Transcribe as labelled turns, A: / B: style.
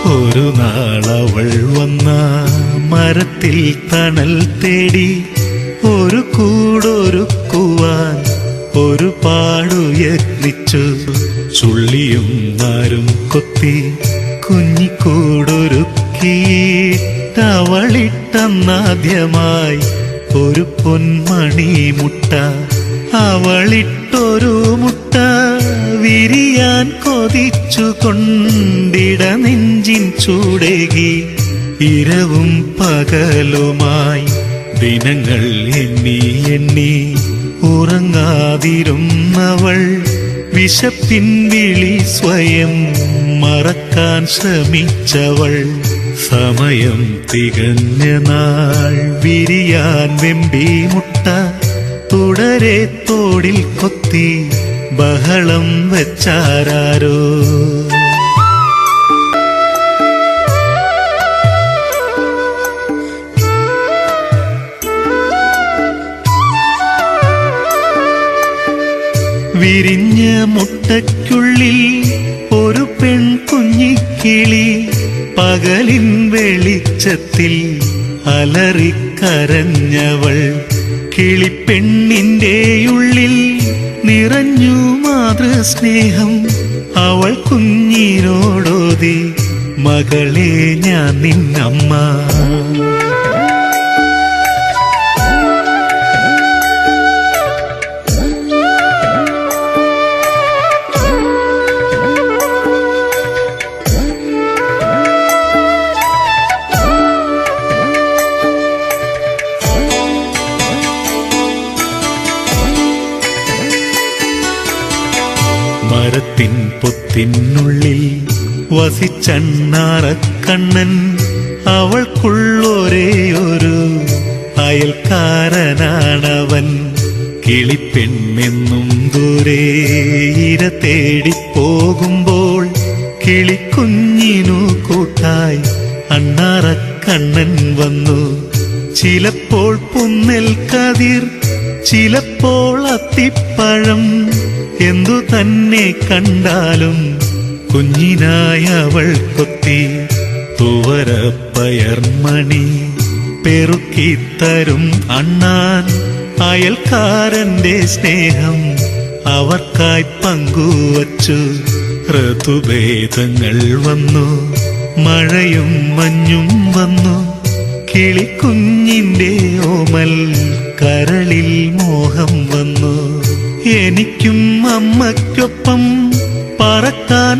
A: ഒരു നാളവൾ വന്ന മരത്തിൽ തണൽ തേടി ഒരു കൂടൊരുക്കുവാൻ ഒരുപാടു യത്നിച്ചു. ചുള്ളിയും നാരും കൊത്തി കുഞ്ഞിക്കൂടൊരുക്കിയിട്ടവളിട്ടന്നാദ്യമായി ഒരു പൊന്മണി മുട്ട. അവളിട്ടൊരു മുട്ട വിരിയാൻ കൊതിച്ചു കൊണ്ടിട നെഞ്ചിൻ ചൂടേകി. ഇരവും പകലുമായി ദിനങ്ങൾ എണ്ണി എണ്ണി ഉറങ്ങാതിരുന്നവൾ വിശപ്പിൻ വിളി സ്വയം മറക്കാൻ ശ്രമിച്ചവൾ. സമയം തികഞ്ഞ നാൾ വിരിയാൻ വെമ്പി മുട്ട തുടരെ തോടിൽ കൊത്തി ബഹളം വെച്ചാരോ. വിരിഞ്ഞ മുട്ടയ്ക്കുള്ളിൽ ഒരു പെൺകുഞ്ഞിക്കിളി പകലിൻ വെളിച്ചത്തിൽ അലറിക്കരഞ്ഞവൾ. കിളിപ്പെണ്ണിന്റെ ഉള്ളിൽ നിറഞ്ഞു മാതൃസ്നേഹം. അവൾ കുഞ്ഞിനോടോതി, മകളെ ഞാൻ നിന്നമ്മ. മരത്തിൻ പൊത്തിനുള്ളിൽ വസിച്ചണ്ണാറക്കണ്ണൻ അവൾക്കുള്ളൊരേയൊരു അയൽക്കാരനാണവൻ. കിളിപ്പെണ്ണെന്നും ദൂരെ ഇര തേടിപ്പോകുമ്പോൾ കിളിക്കുഞ്ഞിനു കൂട്ടായി അണ്ണാറക്കണ്ണൻ വന്നു. ചിലപ്പോൾ പുന്നൽ കതിർ, ചിലപ്പോൾ അത്തിപ്പഴം, എന്തു തന്നെ കണ്ടാലും കുഞ്ഞിനായി അവൾ കൊത്തി. തുവരപ്പയർമണി പെറുക്കിത്തരും അണ്ണാൻ. അയൽക്കാരന്റെ സ്നേഹം അവർക്കായി പങ്കുവച്ചു. ഋതുഭേദങ്ങൾ വന്നു, മഴയും മഞ്ഞും വന്നു. കിളിക്കുഞ്ഞിന്റെ ഓമൽ കരളിൽ മോഹം വന്നു. എനിക്കും അമ്മയ്ക്കൊപ്പം പറക്കാൻ